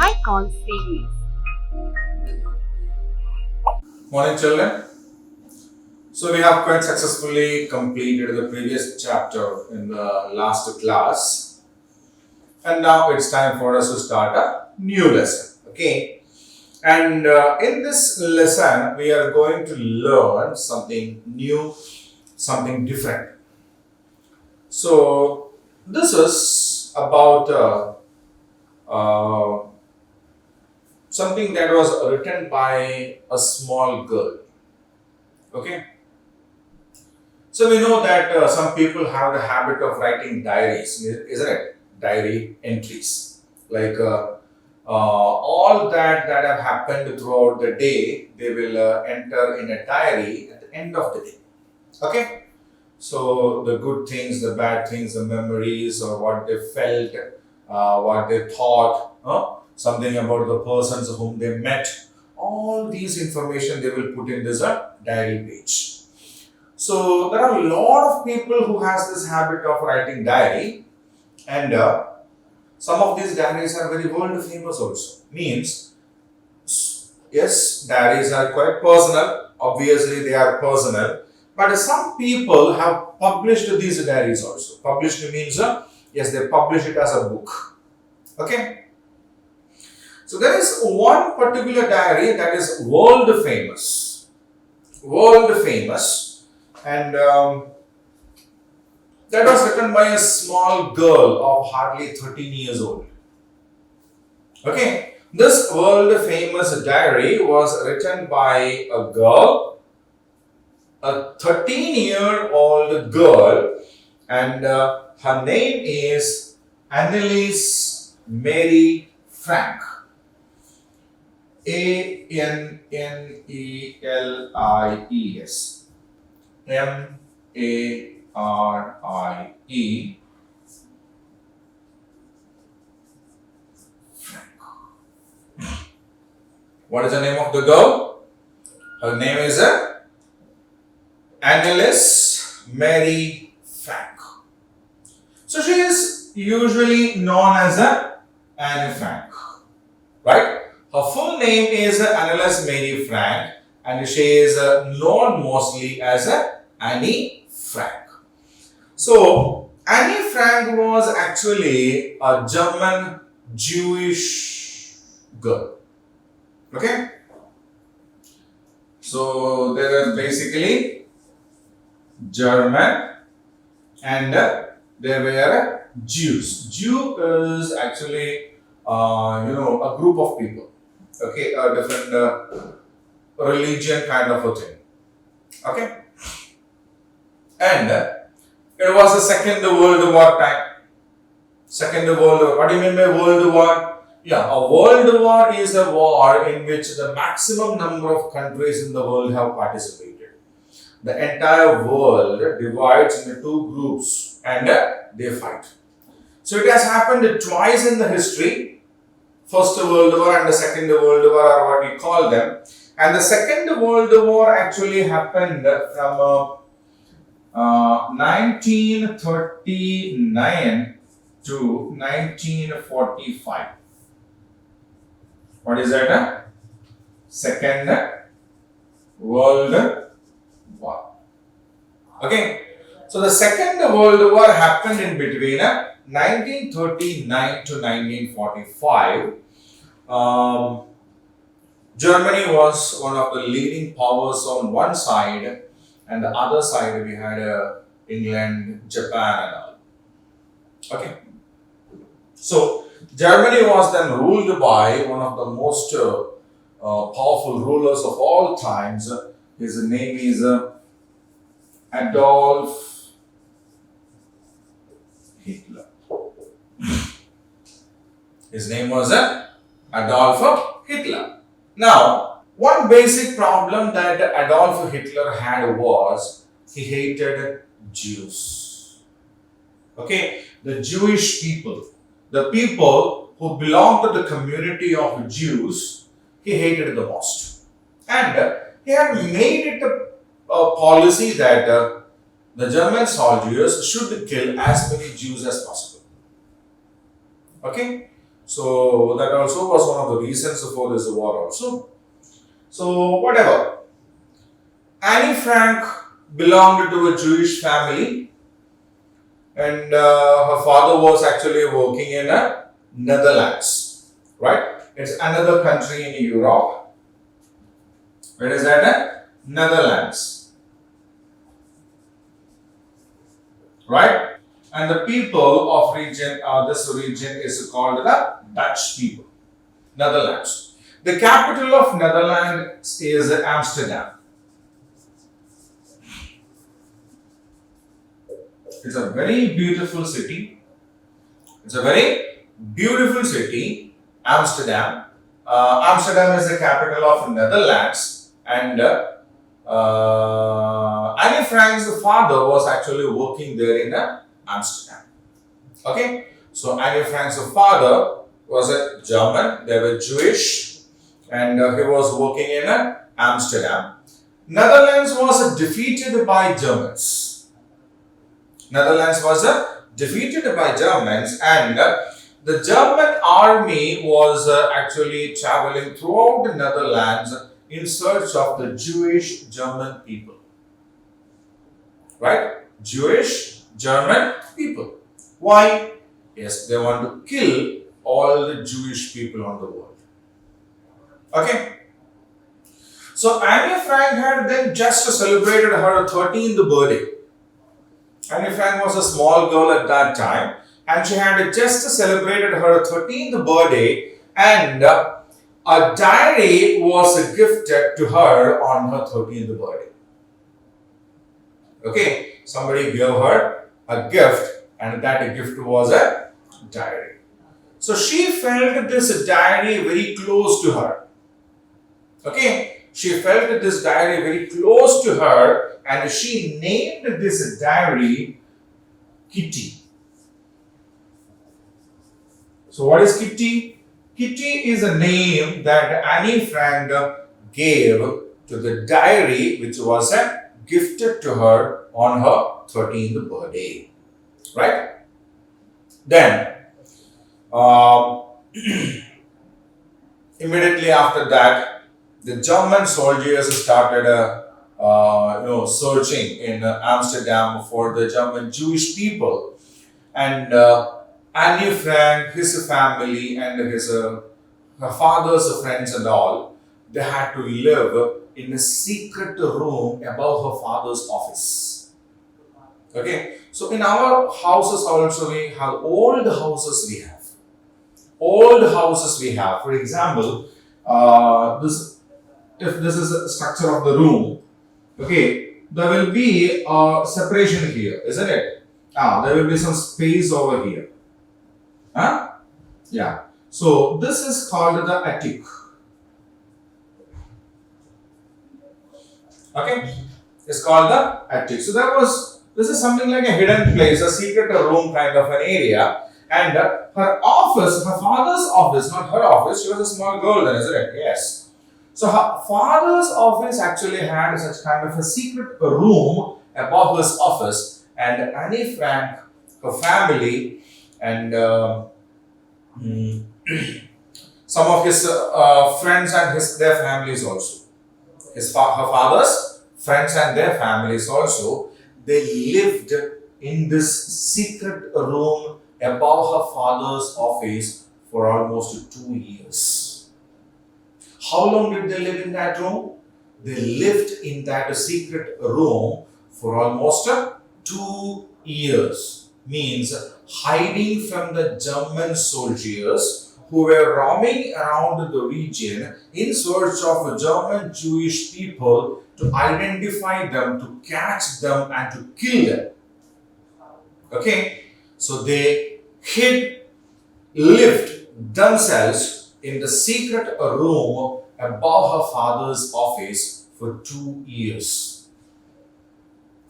high call series. Morning, children. So we have quite successfully completed the previous chapter in the last class, and now it's time for us to start a new lesson. Okay, and in this lesson we are going to learn something new, something different. So this is about something that was written by a small girl. Okay. So we know that some people have the habit of writing diaries, isn't it? Diary entries, like all that have happened throughout the day, they will enter in a diary at the end of the day. Okay. So the good things, the bad things, the memories, or what they felt, what they thought, something about the persons whom they met. All these information they will put in this diary page. So there are a lot of people who has this habit of writing diary, and some of these diaries are very world famous also. Means, yes, diaries are quite personal. Obviously, they are personal, but some people have published these diaries also. Published means yes, they publish it as a book. Okay. So there is one particular diary that is world famous. World famous. And that was written by a small girl of hardly 13 years old. Okay, this world famous diary was written by a girl, a 13-year-old girl, and her name is Anneliese Mary Frank. Annelies. Marie. What is the name of the girl? Her name is Anneliese Mary Frank. So she is usually known as Anne Frank, right? Her full name is Anneliese Mary Frank, and she is known mostly as Annie Frank. So, Annie Frank was actually a German Jewish girl. Okay? So, they were basically German, and they were Jews. Jew is actually, a group of people. Okay? A different religion kind of a thing. Okay? And it was the Second World War time. Second World War. What do you mean by World War? Yeah, a World War is a war in which the maximum number of countries in the world have participated. The entire world divides into two groups and they fight. So it has happened twice in the history. First World War and the Second World War are what we call them. And the Second World War actually happened from 1939 to 1945. What is that? Second World War. Okay. So the Second World War happened in between 1939 to 1945. Germany was one of the leading powers on one side, and the other side we had England, Japan and all. Okay. So Germany was then ruled by one of the most powerful rulers of all times. His name is Adolf Hitler. His name was Adolf Hitler. Now, one basic problem that Adolf Hitler had was he hated Jews. Okay, the Jewish people, the people who belonged to the community of Jews, he hated the most. And he had made it a policy that the German soldiers should kill as many Jews as possible. Okay, So that also was one of the reasons for this war also. So whatever. Annie Frank belonged to a Jewish family, and her father was actually working in Netherlands, right? It's another country in Europe. Where is that? Netherlands, right? And the people of this region is called the Dutch people, Netherlands. The capital of Netherlands is Amsterdam. It's a very beautiful city. It's a very beautiful city, Amsterdam. Amsterdam is the capital of Netherlands, and Anne Frank's father was actually working there in Amsterdam. Okay, so Anne Frank's father was a German. They were Jewish, and he was working in Amsterdam. Netherlands was defeated by Germans. Netherlands was defeated by Germans, and the German army was actually traveling throughout the Netherlands in search of the Jewish German people. Right? Jewish German people. Why? Yes, they want to kill all the Jewish people on the world. Okay? So Anne Frank had then just celebrated her 13th birthday. Anne Frank was a small girl at that time, and she had just celebrated her 13th birthday, and a diary was gifted to her on her 13th birthday. Okay, somebody gave her a gift, and that gift was a diary. So she felt this diary very close to her. Okay, she felt this diary very close to her, and she named this diary Kitty. So what is Kitty? Kitty is a name that Anne Frank gave to the diary which was gifted to her on her 13th birthday. Right? Then, immediately after that, the German soldiers started searching in Amsterdam for the German Jewish people, and Anne Frank, his family, and her father's friends and all, they had to live in a secret room above her father's office. Okay, so in our houses also we have old houses. For example, if this is a structure of the room, okay, there will be a separation here, isn't it? There will be some space over here. Huh? Yeah. So this is called the attic. Okay, it's called the attic. So this is something like a hidden place, a secret room kind of an area. And her office, her father's office, not her office. She was a small girl then, isn't it? Yes. So her father's office actually had such kind of a secret room above his office, and Anne Frank, her family, and some of his friends and their families also. Her father's friends and their families also, they lived in this secret room above her father's office for almost 2 years. How long did they live in that room? They lived in that secret room for almost 2 years. Means hiding from the German soldiers who were roaming around the region in search of German Jewish people to identify them, to catch them, and to kill them. Okay, so they lived themselves in the secret room above her father's office for 2 years.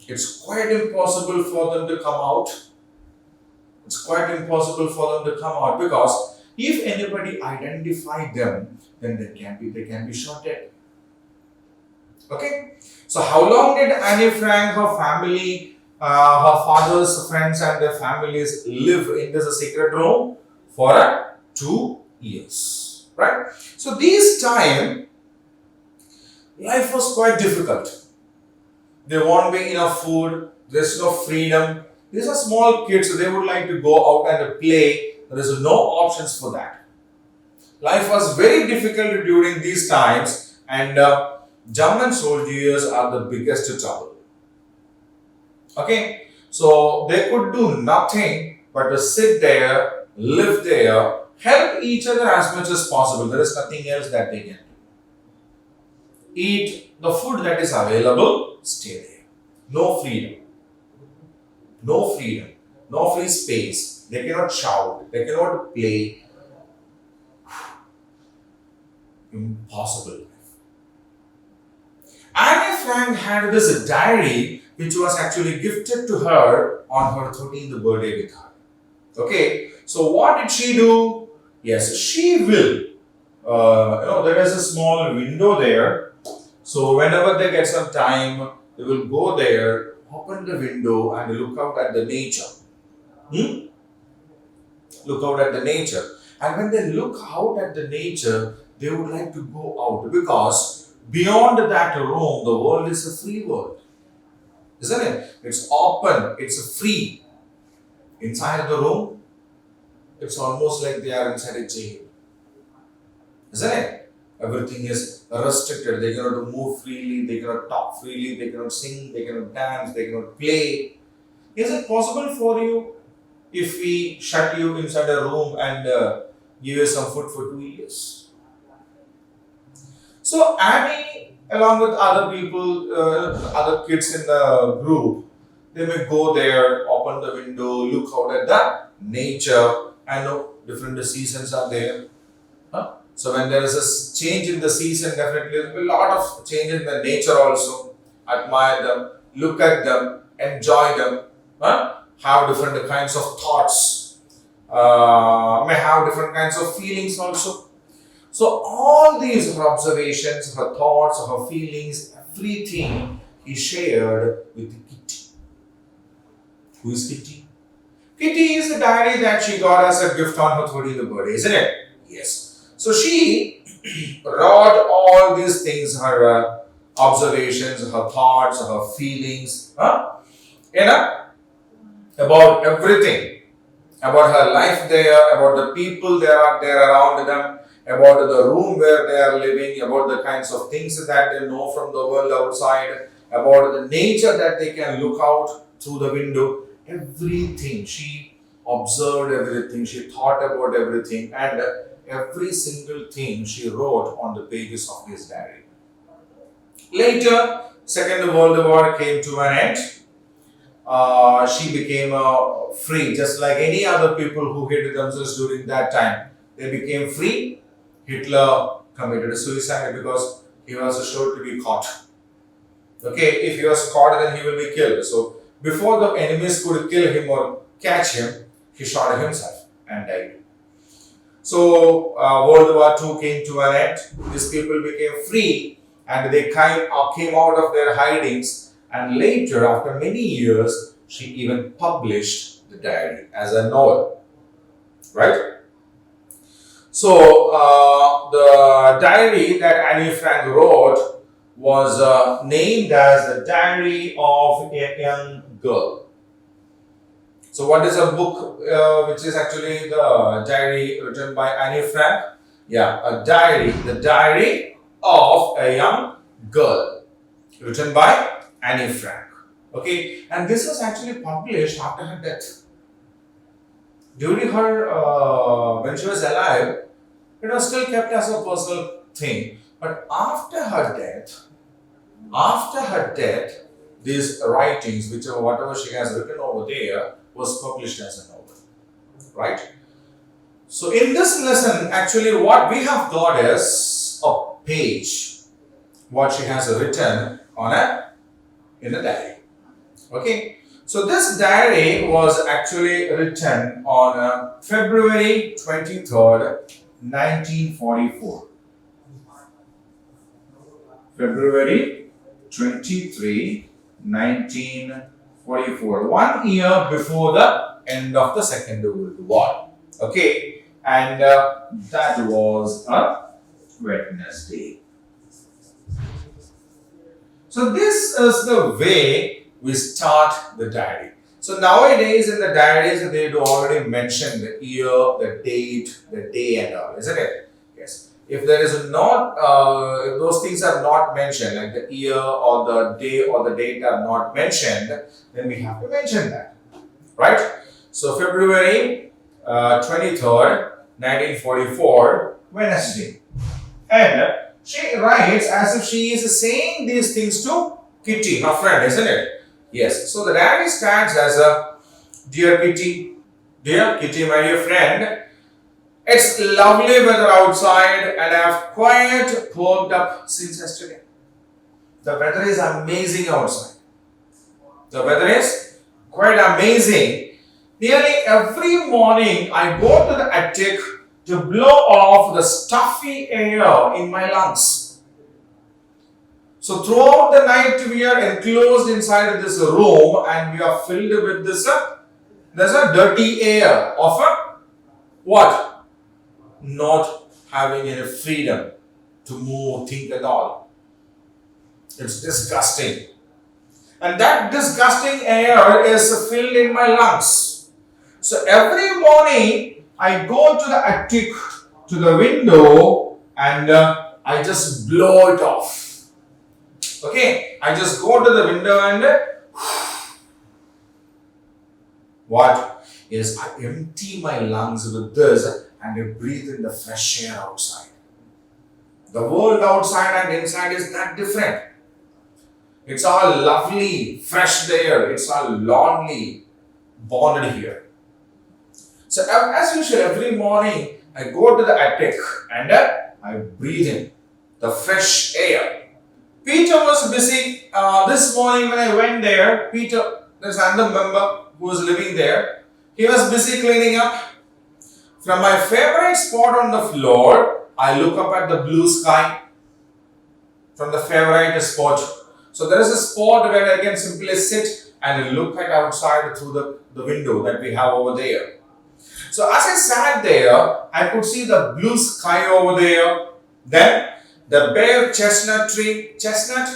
It's quite impossible for them to come out. It's quite impossible for them to come out, because if anybody identified them, then they can be shot dead. Okay, so how long did Anne Frank, her family, her father's friends and their families live in this secret room? For 2 years. Right? So these time, life was quite difficult. There won't be enough food, there's no freedom. These are small kids, so they would like to go out and play. There is no options for that. Life was very difficult during these times, and German soldiers are the biggest trouble. Okay, so they could do nothing but to sit there, live there, help each other as much as possible. There is nothing else that they can do. Eat the food that is available, stay there. No freedom. No freedom. No free space. They cannot shout. They cannot play. Impossible. Anne Frank had this diary which was actually gifted to her on her 13th birthday with her. Okay, so what did she do? Yes, she will. There is a small window there. So whenever they get some time, they will go there, open the window, and look out at the nature. Look out at the nature. And when they look out at the nature, they would like to go out because beyond that room, the world is a free world. Isn't it? It's open, it's free. Inside the room, it's almost like they are inside a jail. Isn't it? Everything is restricted. They cannot move freely, they cannot talk freely, they cannot sing, they cannot dance, they cannot play. Is it possible for you if we shut you inside a room and give you some food for 2 years? So Annie, along with other people, other kids in the group, they may go there, open the window, look out at the nature. I know different seasons are there. So when there is a change in the season, definitely there will be a lot of change in the nature also. Admire them, look at them, enjoy them, have different kinds of thoughts, may have different kinds of feelings also. So all these her observations, her thoughts, her feelings, everything he shared with Kitty. Who is Kitty? Kitty is the diary that she got as a gift on her 30th birthday, isn't it? Yes. So she wrote all these things, her observations, her thoughts, her feelings, about everything, about her life there, about the people there are there around them, about the room where they are living, about the kinds of things that they know from the world outside, about the nature that they can look out through the window. Everything. She observed everything, she thought about everything, and every single thing she wrote on the pages of his diary. Later, Second World War came to an end. She became free, just like any other people who hated themselves during that time. They became free. Hitler committed suicide because he was sure to be caught. Okay, if he was caught, then he will be killed. So before the enemies could kill him or catch him, he shot himself and died. So World War II came to an end. These people became free and they came out of their hidings. And later, after many years, she even published the diary as a novel. Right? So the diary that Anne Frank wrote was named as the Diary of a Young Girl. So what is a book which is actually the diary written by Anne Frank? Yeah, a diary, the Diary of a Young Girl, written by Anne Frank. Okay, and this was actually published after her death. During her, when she was alive, it was still kept as a personal thing. But after her death, these writings, whatever she has written over there, was published as a novel. Right? So in this lesson, actually what we have got is a page, what she has written in a diary. Okay? So this diary was actually written on February 23rd, 1944. February 23, 1944. 1 year before the end of the Second World War. Okay. and that was a Wednesday. So this is the way we start the diary. So nowadays in the diaries they do already mention the year, the date, the day and all, isn't it? Yes. If there is not, if those things are not mentioned, like the year or the day or the date are not mentioned, then we have to mention that, right? So February 23rd, 1944, Wednesday. And she writes as if she is saying these things to Kitty, her friend, isn't it? Yes. So the diary starts as a dear Kitty, my dear friend. It's lovely weather outside and I've quite perked up since yesterday. The weather is amazing outside. The weather is quite amazing. Nearly every morning I go to the attic to blow off the stuffy air in my lungs. So throughout the night we are enclosed inside this room and we are filled with this there's a dirty air of a what? Not having any freedom to move, think at all. It's disgusting. And that disgusting air is filled in my lungs. So every morning I go to the attic, to the window, and I just blow it off. Okay, I just go to the window and what? Yes, I empty my lungs with this and I breathe in the fresh air outside. The world outside and inside is that different. It's all lovely, fresh there. It's all lonely, bonded here. So as usual, every morning I go to the attic and I breathe in the fresh air. Peter was busy this morning when I went there. Peter, there's another member who was living there. He was busy cleaning up. From my favorite spot on the floor, I look up at the blue sky. From the favorite spot. So there is a spot where I can simply sit and look at outside through the window that we have over there. So as I sat there, I could see the blue sky over there. Then the bare chestnut tree. Chestnut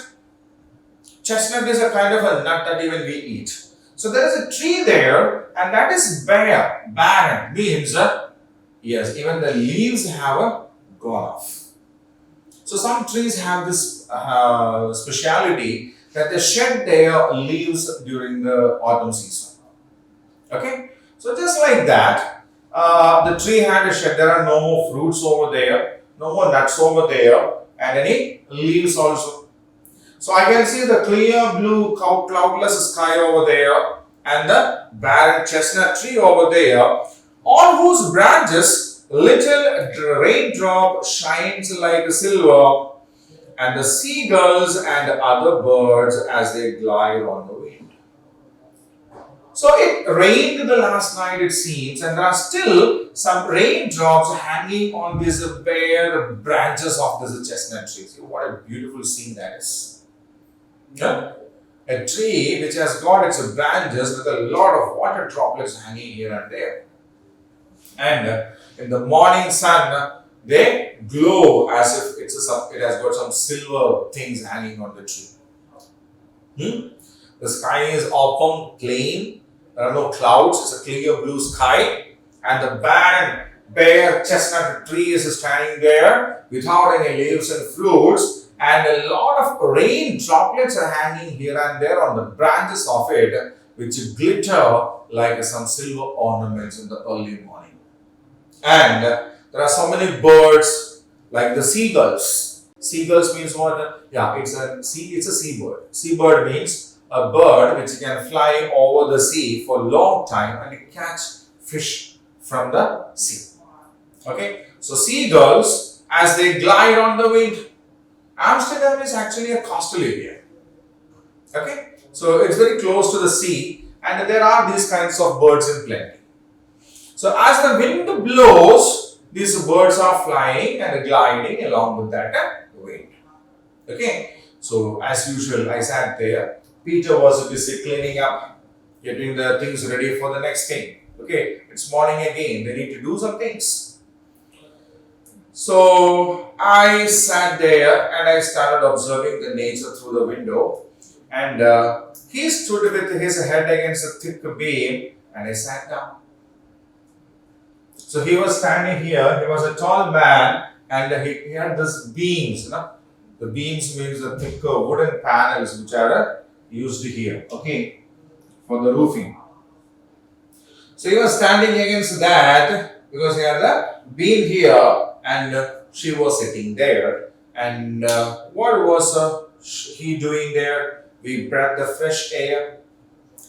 is a kind of a nut that even we eat. So there is a tree there and that is bare. Barren means, yes, even the leaves have gone off. So some trees have this speciality that they shed their leaves during the autumn season. Okay? So just like that, the tree had a shed. There are no more fruits over there, no more nuts over there, and any leaves also. So I can see the clear blue cloudless sky over there and the barren chestnut tree over there, on whose branches little raindrop shines like silver, and the seagulls and other birds as they glide on the wind. So it rained the last night, it seems, and there are still some raindrops hanging on these bare branches of this chestnut tree. See, what a beautiful scene that is. Yeah? A tree which has got its branches with a lot of water droplets hanging here and there. And in the morning sun, they glow as if it has got some silver things hanging on the tree. The sky is open, plain. There are no clouds. It's a clear blue sky. And the barren, bare chestnut tree is standing there without any leaves and fruits. And a lot of rain droplets are hanging here and there on the branches of it, which glitter like some silver ornaments in the early morning. And there are so many birds like the seagulls. Seagulls means what? Yeah, it's a seabird. Seabird means a bird which can fly over the sea for a long time and catch fish from the sea. Okay, so seagulls as they glide on the wind. Amsterdam is actually a coastal area. Okay, so it's very close to the sea and there are these kinds of birds in plenty. So as the wind blows, these birds are flying and gliding along with that wind. Okay, so as usual, I sat there. Peter was busy cleaning up, getting the things ready for the next thing. Okay, it's morning again. They need to do some things. So I sat there and I started observing the nature through the window. And he stood with his head against a thick beam and I sat down. So he was standing here, he was a tall man and he had this beams, you know. The beams means the thick wooden panels which are used here, okay, for the roofing. So he was standing against that because he had a beam here and she was sitting there. And what was he doing there? We breathed the fresh air,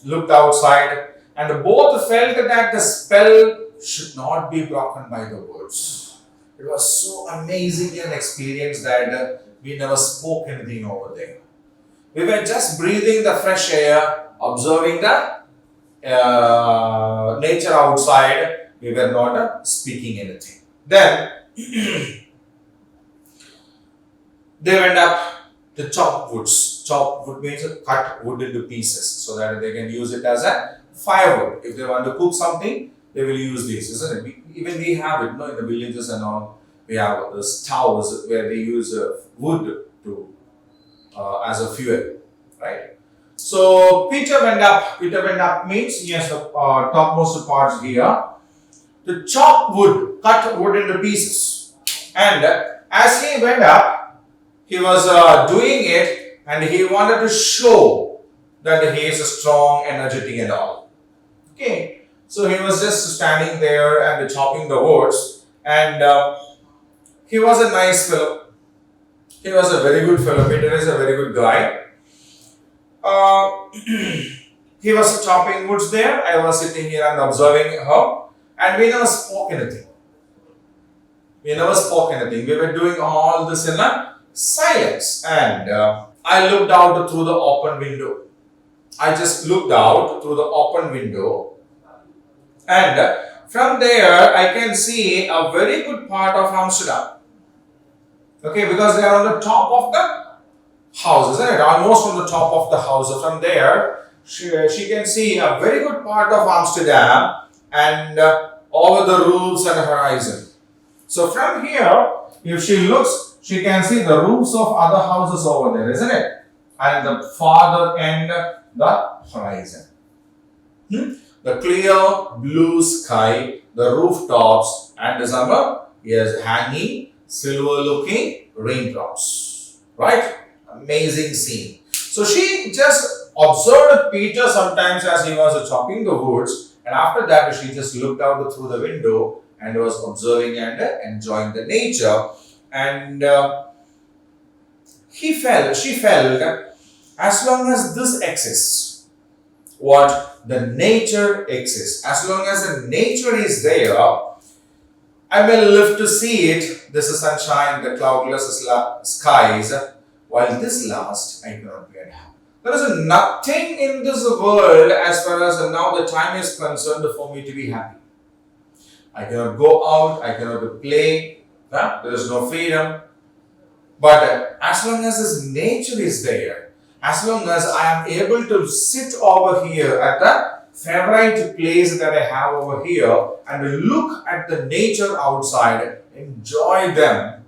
looked outside, and both felt that the spell should not be broken by the words. It was so amazing an experience that we never spoke anything over there. We were just breathing the fresh air, observing the nature outside. We were not speaking anything. Then they went up to chop woods. Chop wood means cut wood into pieces so that they can use it as a firewood. If they want to cook something, they will use this, isn't it? Even we have it, no, in the villages and all. We have the stoves where they use wood to as a fuel, right? So Peter went up. Peter went up means yes, the topmost parts here to chop wood, cut wood into pieces. And as he went up, he was doing it, and he wanted to show that he is strong, energetic, and all. Okay, so he was just standing there and chopping the woods, and he was a nice fellow. He was a very good fellow. Peter is a very good guy. He was chopping woods there. I was sitting here and observing him, and we never spoke anything. We never spoke anything. We were doing all this in a silence, and I looked out through the open window. I just looked out through the open window, and from there I can see a very good part of Amsterdam. Okay, because they are on the top of the house, isn't it? Almost on the top of the house. So from there, she can see a very good part of Amsterdam and over the roofs and horizon. So from here, if she looks, she can see the roofs of other houses over there, isn't it? And the farther end, the horizon. The clear blue sky, the rooftops, and some hanging silver looking raindrops. Right? Amazing scene. So she just observed Peter sometimes as he was chopping the woods, and after that she just looked out through the window and was observing and enjoying the nature. And she felt, as long as this exists, what the nature exists, as long as the nature is there, I may live to see it. This is sunshine, the cloudless skies. While this lasts, I cannot be unhappy. There is nothing in this world as far as now the time is concerned for me to be happy. I cannot go out, I cannot play, there is no freedom. But as long as this nature is there, as long as I am able to sit over here at the favorite place that I have over here and look at the nature outside, enjoy them,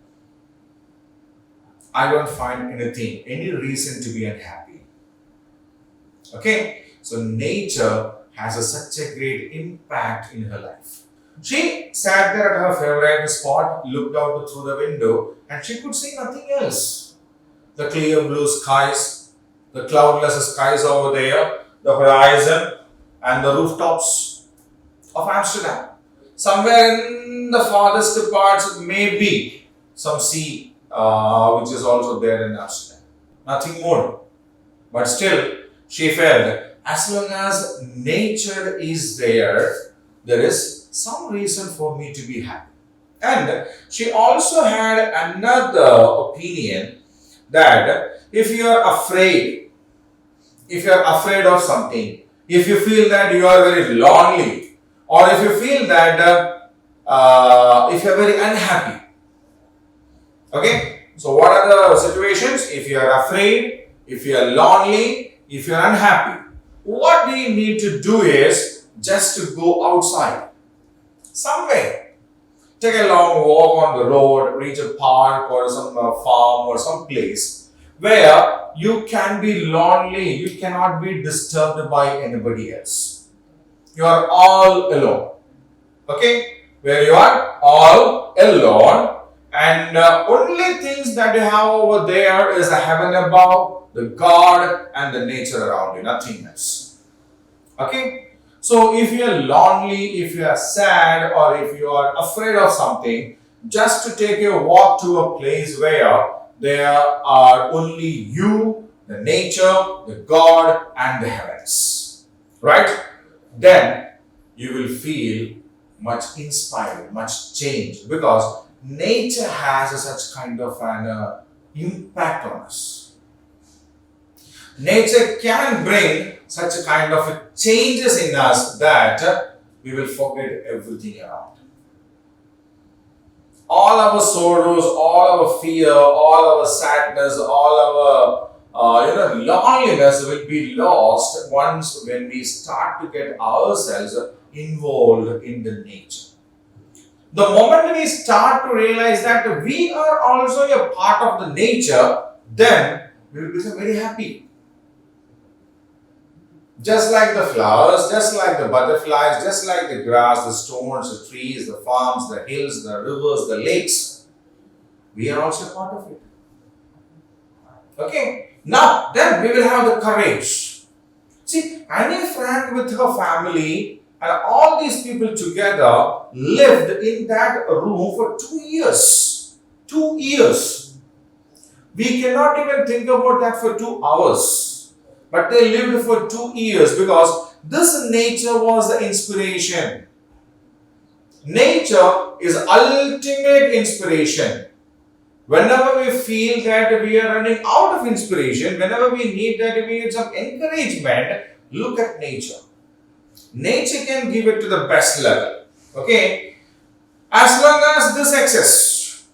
I don't find any reason to be unhappy. Okay, so nature has such a great impact in her life. She sat there at her favorite spot, looked out through the window, and she could see nothing else. The clear blue skies, the cloudless skies over there, the horizon, and the rooftops of Amsterdam. Somewhere in the farthest parts may be some sea, which is also there in Amsterdam. Nothing more. But still, she felt as long as nature is there, there is some reason for me to be happy. And she also had another opinion that if you are afraid of something, if you feel that you are very lonely, or if you feel that if you are very unhappy, okay, so what are the situations? If you are afraid, if you are lonely, if you are unhappy, what do you need to do is just to go outside somewhere. Take a long walk on the road, reach a park or some farm or some place where you can be lonely, you cannot be disturbed by anybody else. You are all alone. Okay? Where you are all alone, and only things that you have over there is the heaven above, the God, and the nature around you, nothing else. Okay? So if you are lonely, if you are sad, or if you are afraid of something, just to take a walk to a place where there are only you, the nature, the God, and the heavens. Right? Then you will feel much inspired, much changed, because nature has such kind of an impact on us. Nature can bring such a kind of changes in us that we will forget everything around. All our sorrows, all our fear, all our sadness, all our loneliness will be lost once when we start to get ourselves involved in the nature. The moment we start to realize that we are also a part of the nature, then we will become very happy. Just like the flowers, just like the butterflies, just like the grass, the stones, the trees, the farms, the hills, the rivers, the lakes, we are also part of it. Okay? Now, then we will have the courage. See, Annie Frank with her family and all these people together lived in that room for 2 years. 2 years. We cannot even think about that for 2 hours. But they lived for 2 years because this nature was the inspiration. Nature is ultimate inspiration. Whenever we feel that we are running out of inspiration, whenever we need some encouragement, look at nature. Nature can give it to the best level. Okay? As long as this exists.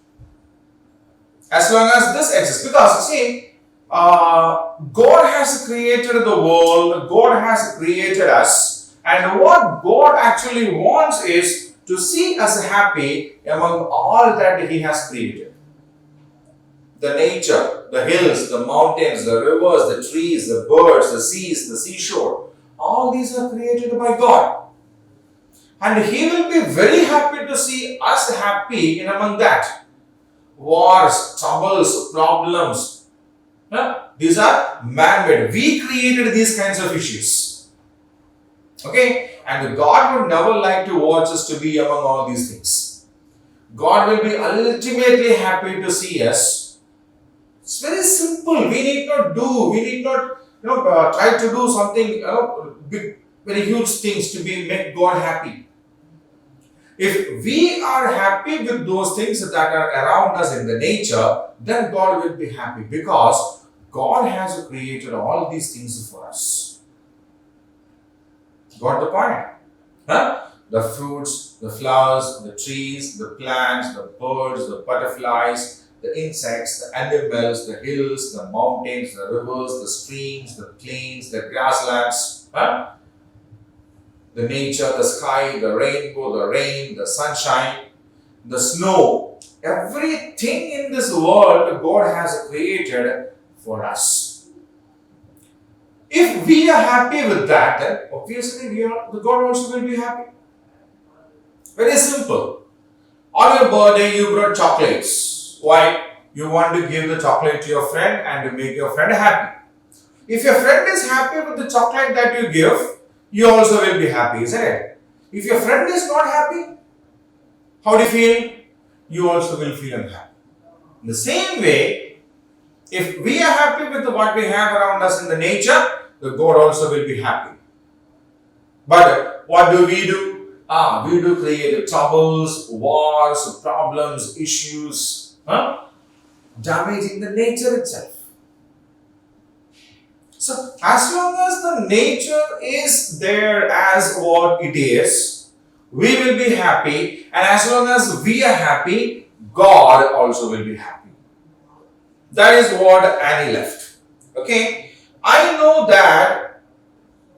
As long as this exists. Because, see, God has created the world, God has created us, and what God actually wants is to see us happy among all that He has created. The nature, the hills, the mountains, the rivers, the trees, the birds, the seas, the seashore, all these are created by God. And He will be very happy to see us happy in among that. Wars, troubles, problems, these are man-made. We created these kinds of issues. Okay? And God would never like to watch us to be among all these things. God will be ultimately happy to see us. It's very simple. We need not try to do something, big, very huge things to make God happy. If we are happy with those things that are around us in the nature, then God will be happy because God has created all these things for us. Got the point? Huh? The fruits, the flowers, the trees, the plants, the birds, the butterflies, the insects, the animals, the hills, the mountains, the rivers, the streams, the plains, the grasslands, the nature, the sky, the rainbow, the rain, the sunshine, the snow. Everything in this world God has created for us. If we are happy with that, then obviously the God also will be happy. Very simple. On your birthday, you brought chocolates. Why? You want to give the chocolate to your friend and to make your friend happy. If your friend is happy with the chocolate that you give, you also will be happy, isn't it? If your friend is not happy, how do you feel? You also will feel unhappy. In the same way, if we are happy with what we have around us in the nature, the God also will be happy. But what do? We do create troubles, wars, problems, issues, damaging the nature itself. So, as long as the nature is there as what it is, we will be happy, and as long as we are happy, God also will be happy. That is what Annie left. Okay? I know that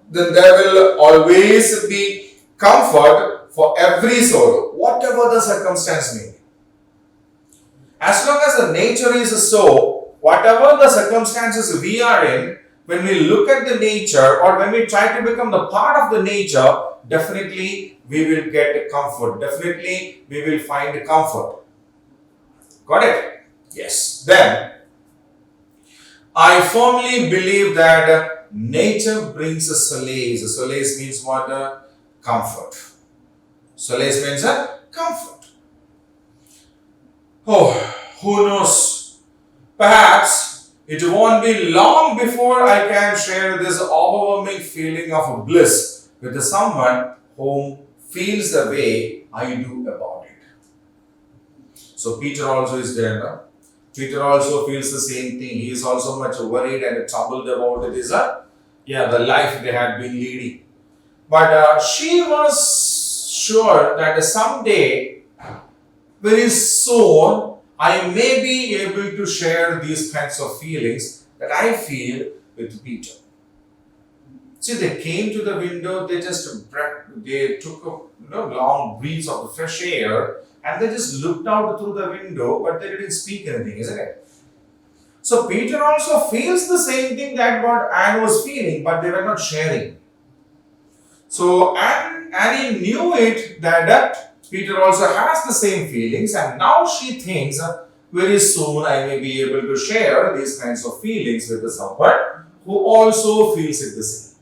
there will always be comfort for every sorrow, whatever the circumstance may be. As long as the nature is so, whatever the circumstances we are in, when we look at the nature or when we try to become the part of the nature, definitely we will get comfort. Definitely we will find comfort. Got it? Yes. Then, I firmly believe that nature brings a solace. Solace means what? Comfort. Solace means a comfort. Oh, who knows? Perhaps it won't be long before I can share this overwhelming feeling of bliss with someone whom feels the way I do about it. So Peter also is there, no? Peter also feels the same thing. He is also much worried and troubled about it. Is the life they had been leading. But she was sure that someday, very soon, I may be able to share these kinds of feelings that I feel with Peter. See, they came to the window. They took a long breeze of the fresh air, and they just looked out through the window, but they didn't speak anything, isn't it? So Peter also feels the same thing that what Anne was feeling, but they were not sharing. So Annie knew it that Peter also has the same feelings, and now she thinks very soon I may be able to share these kinds of feelings with someone who also feels it the same.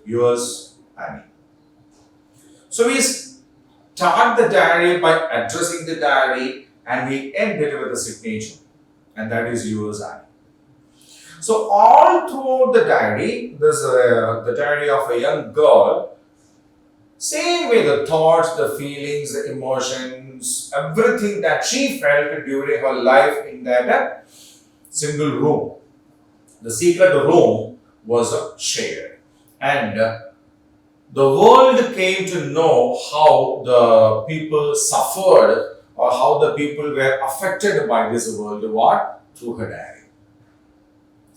Yours, Annie. So we start the diary by addressing the diary, and we end it with a signature, and that is yours, Annie. So all throughout the diary, there's the diary of a young girl. Same way, the thoughts, the feelings, the emotions, everything that she felt during her life in that single room. The secret room was shared. And the world came to know how the people suffered or how the people were affected by this world war through her diary.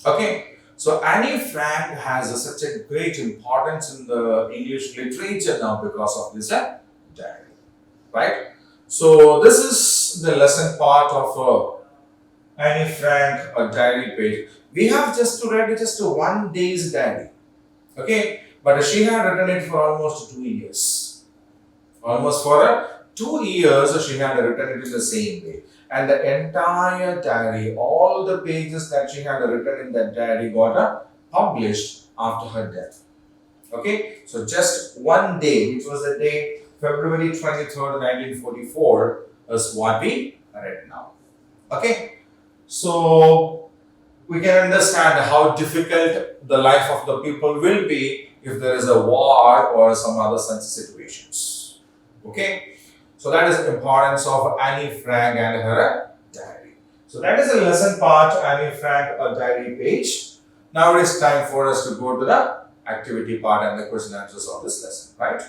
Okay, so Annie Frank has such a great importance in the English literature now because of this diary, right? So this is the lesson part of Annie Frank, a diary page. We have just to read just one day's diary, okay? But she had written it for almost 2 years. Almost for 2 years, she had written it in the same way. And the entire diary, all the pages that she had written in that diary got published after her death. Okay, so just one day, which was the day February 23rd, 1944, is what we read now. Okay, so we can understand how difficult the life of the people will be if there is a war or some other such situations. Okay. So that is the importance of Annie Frank and her diary. So that is the lesson part, Annie Frank, a diary page. Now it is time for us to go to the activity part and the question answers of this lesson, right?